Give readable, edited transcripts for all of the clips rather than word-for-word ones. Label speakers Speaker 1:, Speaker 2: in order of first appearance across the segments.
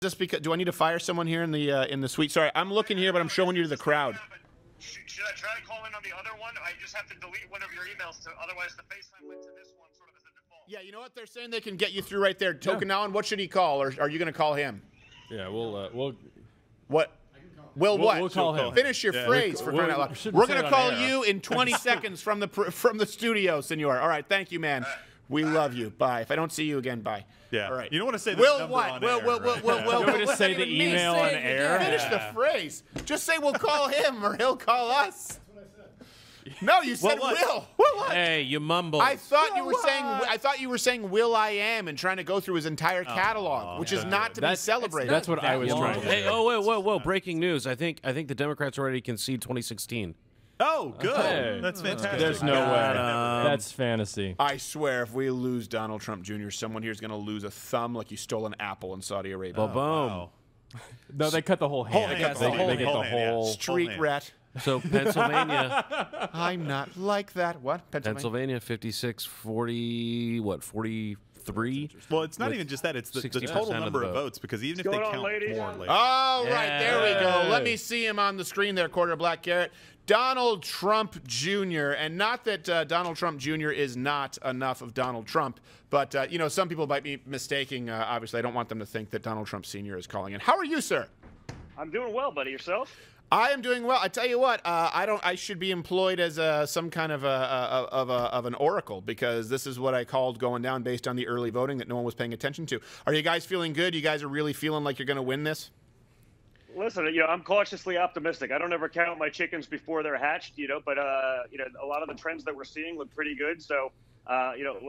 Speaker 1: Just because, do I need to fire someone here in the suite? Sorry, I'm looking here, but I'm showing you to the crowd.
Speaker 2: Should I try to call in on the other one? I just have to delete one of your emails, otherwise the FaceTime link to this one sort of is a default.
Speaker 1: Yeah, you know what? They're saying they can get you through right there. Tokenawan, what should he call, or are you going to call him?
Speaker 3: Yeah, we'll
Speaker 1: what?
Speaker 3: We'll call him.
Speaker 1: Finish your phrase for crying out loud. We're going to call you in 20 seconds from the studio, senor. All right, thank you, man. We love you. Bye. If I don't see you again, bye.
Speaker 4: Yeah.
Speaker 1: All right.
Speaker 4: You don't want to say the
Speaker 1: Will
Speaker 4: number
Speaker 1: what?
Speaker 4: on
Speaker 1: Will,
Speaker 4: air.
Speaker 1: Will,
Speaker 4: right?
Speaker 1: Will, Will,
Speaker 3: You want to say the email on air?
Speaker 1: Finish the phrase. Just say we'll call him or he'll call us. No, you said Will. What?
Speaker 5: Hey, you mumble.
Speaker 1: I thought you were saying Will I Am and trying to go through his entire catalog, which is not to be celebrated.
Speaker 3: That's what I was trying to
Speaker 5: Hey,
Speaker 3: say.
Speaker 5: whoa! Breaking news. I think the Democrats already concede 2016.
Speaker 4: Oh, good.
Speaker 3: Hey.
Speaker 4: That's fantastic.
Speaker 3: There's no way. That's fantasy.
Speaker 1: I swear, if we lose Donald Trump Jr., someone here is going to lose a thumb like you stole an apple in Saudi Arabia.
Speaker 5: Boom.
Speaker 4: Wow.
Speaker 3: No, they cut the whole hand.
Speaker 4: They cut the whole
Speaker 3: They get the
Speaker 4: hand, yeah.
Speaker 3: whole.
Speaker 1: Street
Speaker 4: hand.
Speaker 1: rat.
Speaker 5: So Pennsylvania,
Speaker 1: I'm not like that. What?
Speaker 5: Pennsylvania, 56, 40, what, 43?
Speaker 4: Well, it's not even just that. It's the
Speaker 5: 60%
Speaker 4: total
Speaker 5: of
Speaker 4: number
Speaker 5: the
Speaker 4: of
Speaker 5: vote.
Speaker 4: votes, because even if
Speaker 2: What's
Speaker 4: they
Speaker 2: going
Speaker 4: count
Speaker 2: on, ladies?
Speaker 4: more later.
Speaker 1: All right, there we go.
Speaker 3: Hey.
Speaker 1: Let me see him on the screen there, Quarter Black Garrett. Donald Trump Jr. And not that Donald Trump Jr. is not enough of Donald Trump, but, some people might be mistaking. Obviously, I don't want them to think that Donald Trump Sr. is calling in. How are you, sir?
Speaker 2: I'm doing well, buddy. Yourself?
Speaker 1: I am doing well. I tell you what, I should be employed as some kind of an oracle, because this is what I called going down based on the early voting that no one was paying attention to. Are you guys feeling good? You guys are really feeling like you're going to win this?
Speaker 2: Listen, I'm cautiously optimistic. I don't ever count my chickens before they're hatched, but a lot of the trends that we're seeing look pretty good. So,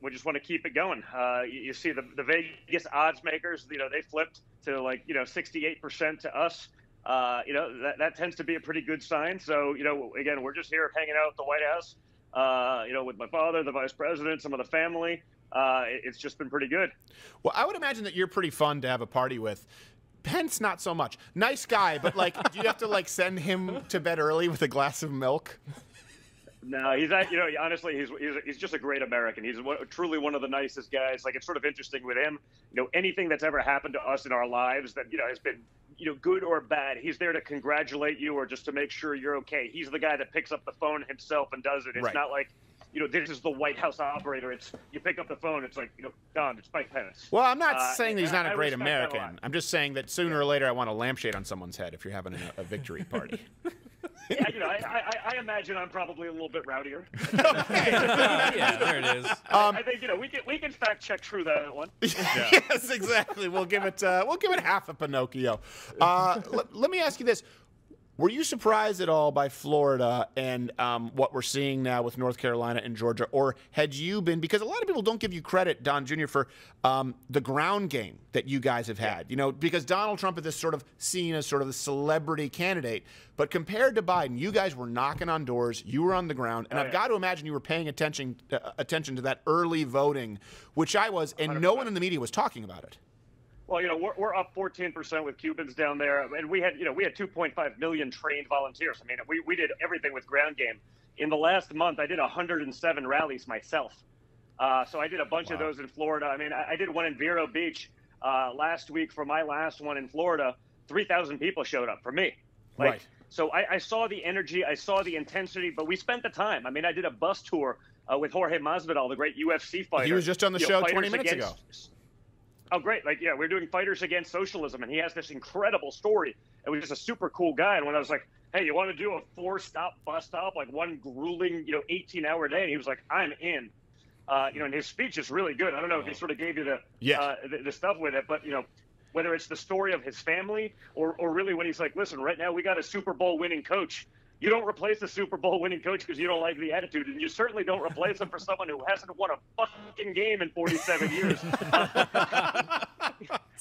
Speaker 2: we just want to keep it going. You see the Vegas odds makers, they flipped to 68% to us. That tends to be a pretty good sign. So, again, we're just here hanging out at the White House, with my father, the vice president, some of the family. It's just been pretty good.
Speaker 1: Well, I would imagine that you're pretty fun to have a party with. Pence, not so much. Nice guy, but do you have to send him to bed early with a glass of milk?
Speaker 2: No, he's honestly, he's just a great American. He's truly one of the nicest guys. It's sort of interesting with him. Anything that's ever happened to us in our lives that has been good or bad, he's there to congratulate you or just to make sure you're okay. He's the guy that picks up the phone himself and does it. It's
Speaker 1: right.
Speaker 2: not like this is the White House operator. It's you pick up the phone. It's Don, it's Mike Pence.
Speaker 1: Well, I'm not saying that he's not a great
Speaker 2: respect that a lot.
Speaker 1: American. I'm just saying that sooner or later I want a lampshade on someone's head if you're having a victory party.
Speaker 2: Yeah, I imagine I'm probably a little bit rowdier.
Speaker 5: Yeah, there it is.
Speaker 2: I think we can fact check through that one.
Speaker 1: Yes, exactly. We'll give it half a Pinocchio. Let me ask you this. Were you surprised at all by Florida and what we're seeing now with North Carolina and Georgia? Or had you been, because a lot of people don't give you credit, Don Jr., for the ground game that you guys have had, because Donald Trump is this sort of seen as sort of the celebrity candidate. But compared to Biden, you guys were knocking on doors, you were on the ground, and I've got to imagine you were paying attention to that early voting, which I was, and 100%. No one in the media was talking about it.
Speaker 2: Well, we're up 14% with Cubans down there, and we had 2.5 million trained volunteers. I mean, we did everything with ground game. In the last month, I did 107 rallies myself. So I did a bunch of those in Florida. I mean, I did one in Vero Beach last week for my last one in Florida. 3,000 people showed up for me.
Speaker 1: Right.
Speaker 2: So I saw the energy, I saw the intensity, but we spent the time. I mean, I did a bus tour with Jorge Masvidal, the great UFC fighter.
Speaker 1: He was just on the show 20 minutes ago.
Speaker 2: Oh, great. We're doing Fighters Against Socialism, and he has this incredible story. It was just a super cool guy. And when I was like, hey, you want to do a 4-stop bus stop, one grueling, 18-hour day? And he was like, I'm in. And his speech is really good. I don't know if he sort of gave you the stuff with it, but, whether it's the story of his family or really when he's like, listen, right now we got a Super Bowl winning coach. You don't replace the Super Bowl winning coach because you don't like the attitude, and you certainly don't replace him for someone who hasn't won a fucking game in 47 years.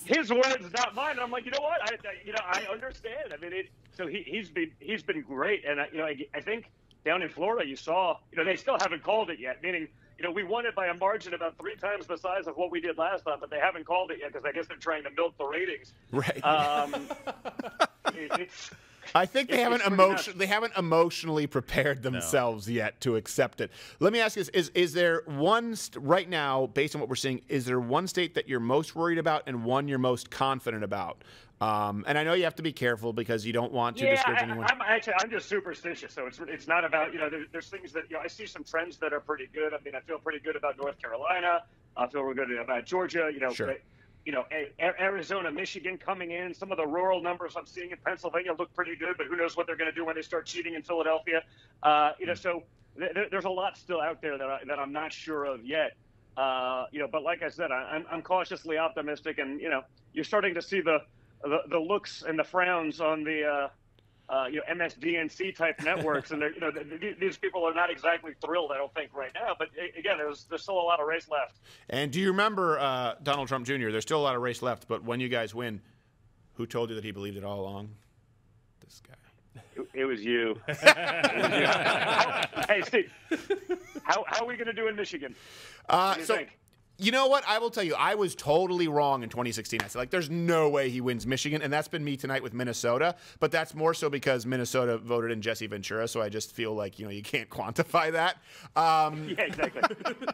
Speaker 2: His words, not mine. And I'm like, you know what? I understand. I mean, so he's been great, and I think down in Florida you saw, they still haven't called it yet, meaning. We won it by a margin about 3 times the size of what we did last time, but they haven't called it yet because I guess they're trying to milk the ratings.
Speaker 1: Right. I think they haven't
Speaker 2: pretty nuts.
Speaker 1: emotionally prepared themselves yet to accept it. Let me ask you this: Is there one right now, based on what we're seeing, is there one state that you're most worried about and one you're most confident about? And I know you have to be careful because you don't want to discourage anyone.
Speaker 2: I'm just superstitious, so it's not about there's things that I see some trends that are pretty good. I mean, I feel pretty good about North Carolina. I feel real good about Georgia.
Speaker 1: Sure.
Speaker 2: Arizona, Michigan coming in. Some of the rural numbers I'm seeing in Pennsylvania look pretty good, but who knows what they're going to do when they start cheating in Philadelphia? So there's a lot still out there that I'm not sure of yet. But like I said, I'm cautiously optimistic, and you're starting to see the looks and the frowns on the MSDNC type networks, and these people are not exactly thrilled, I don't think, right now. But again, there's still a lot of race left.
Speaker 1: And do you remember Donald Trump Jr.? There's still a lot of race left, but when you guys win, who told you that he believed it all along? This guy.
Speaker 2: It was you. Hey, Steve, how are we going to do in Michigan? What do you think?
Speaker 1: You know what? I will tell you, I was totally wrong in 2016. I said, there's no way he wins Michigan, and that's been me tonight with Minnesota. But that's more so because Minnesota voted in Jesse Ventura, so I just feel like, you can't quantify that.
Speaker 2: Yeah, exactly.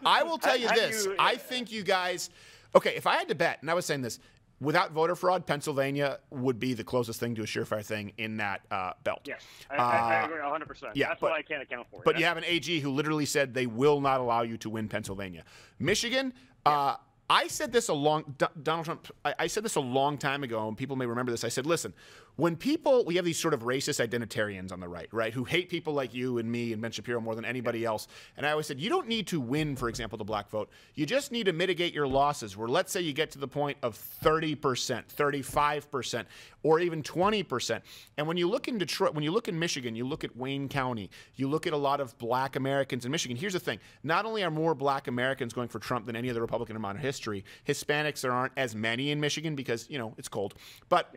Speaker 1: I will tell you this. I think you guys – okay, if I had to bet, and I was saying this, without voter fraud, Pennsylvania would be the closest thing to a surefire thing in that belt.
Speaker 2: Yes, I agree 100%.
Speaker 1: Yeah,
Speaker 2: that's what I can't account for.
Speaker 1: But you have an AG who literally said they will not allow you to win Pennsylvania. Michigan, I said this Donald Trump, I said this a long time ago, and people may remember this. I said, listen, when we have these sort of racist identitarians on the right, who hate people like you and me and Ben Shapiro more than anybody else. And I always said, you don't need to win, for example, the black vote. You just need to mitigate your losses, where let's say you get to the point of 30%, 35%, or even 20%. And when you look in Detroit, when you look in Michigan, you look at Wayne County, you look at a lot of black Americans in Michigan. Here's the thing. Not only are more black Americans going for Trump than any other Republican in modern history, Hispanics, there aren't as many in Michigan because, it's cold. But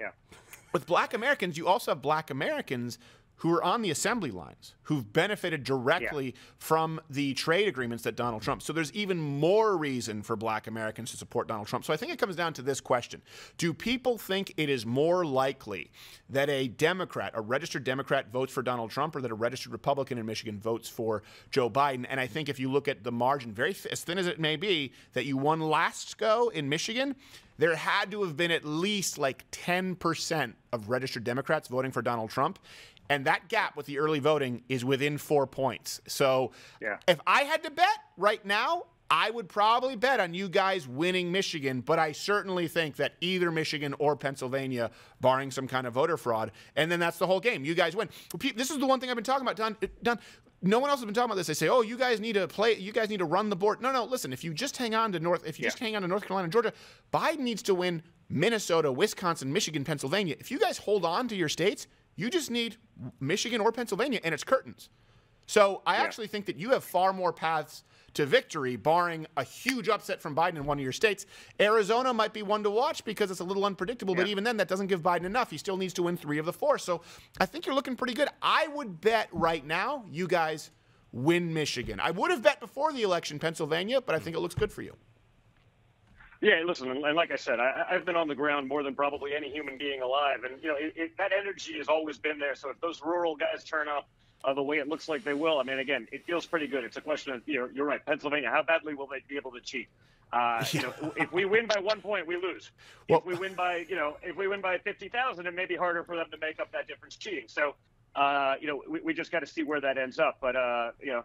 Speaker 1: with black Americans, you also have black Americans who are on the assembly lines, who've benefited directly from the trade agreements that Donald Trump. So there's even more reason for black Americans to support Donald Trump. So I think it comes down to this question. Do people think it is more likely that a Democrat, a registered Democrat, votes for Donald Trump, or that a registered Republican in Michigan votes for Joe Biden? And I think if you look at the margin, very as thin as it may be, that you won last go in Michigan, there had to have been at least like 10% of registered Democrats voting for Donald Trump. And that gap with the early voting is within 4 points. So if I had to bet right now, I would probably bet on you guys winning Michigan. But I certainly think that either Michigan or Pennsylvania, barring some kind of voter fraud, and then that's the whole game. You guys win. This is the one thing I've been talking about, Don. No one else has been talking about this. They say, "Oh, you guys need to play. You guys need to run the board." No. Listen, if you just hang on to North Carolina and Georgia, Biden needs to win Minnesota, Wisconsin, Michigan, Pennsylvania. If you guys hold on to your states, you just need Michigan or Pennsylvania, and it's curtains. So I actually think that you have far more paths to victory, barring a huge upset from Biden in one of your states. Arizona might be one to watch because it's a little unpredictable, but even then, that doesn't give Biden enough. He still needs to win 3 of the 4. So I think you're looking pretty good. I would bet right now you guys win Michigan. I would have bet before the election Pennsylvania, but I think it looks good for you.
Speaker 2: Yeah, listen, and like I said, I've been on the ground more than probably any human being alive, and that energy has always been there. So if those rural guys turn up the way it looks like they will, I mean, again, it feels pretty good. It's a question of you're right, Pennsylvania. How badly will they be able to cheat? If we win by 1 point, we lose. If we win by 50,000, it may be harder for them to make up that difference cheating. So. We just got to see where that ends up. But,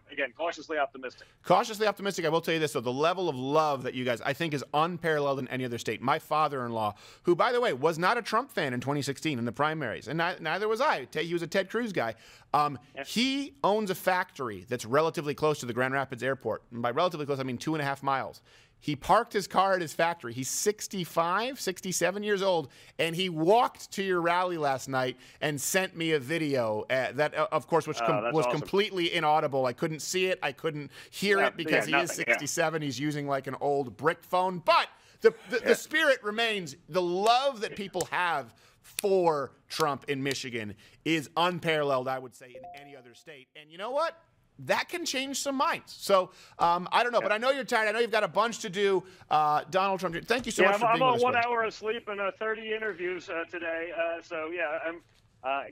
Speaker 2: again, cautiously optimistic.
Speaker 1: Cautiously optimistic. I will tell you this, though. The level of love that you guys, I think, is unparalleled in any other state. My father-in-law, who, by the way, was not a Trump fan in 2016 in the primaries, and neither was I. He was a Ted Cruz guy. He owns a factory that's relatively close to the Grand Rapids Airport. And by relatively close, I mean 2.5 miles. He parked his car at his factory. He's 65, 67 years old, and he walked to your rally last night and sent me a video that, of course, was awesome. Completely inaudible. I couldn't see it. I couldn't hear it because he is 67. He's using like an old brick phone. But the spirit remains. The love that people have for Trump in Michigan is unparalleled, I would say, in any other state. And you know what? That can change some minds. So I don't know, but I know you're tired. I know you've got a bunch to do. Donald Trump, thank you so much for being with us.
Speaker 2: I'm on 1 hour of sleep and 30 interviews today.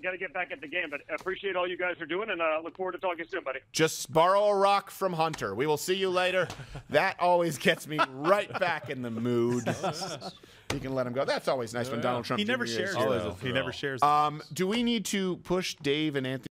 Speaker 2: got to get back at the game. But appreciate all you guys are doing, and look forward to talking soon, buddy.
Speaker 1: Just borrow a rock from Hunter. We will see you later. That always gets me right back in the mood. You can let him go. That's always nice when Donald Trump
Speaker 4: He never
Speaker 1: Jr. is
Speaker 4: shares.
Speaker 1: here.
Speaker 4: Though. He never shares.
Speaker 1: Do we need to push Dave and Anthony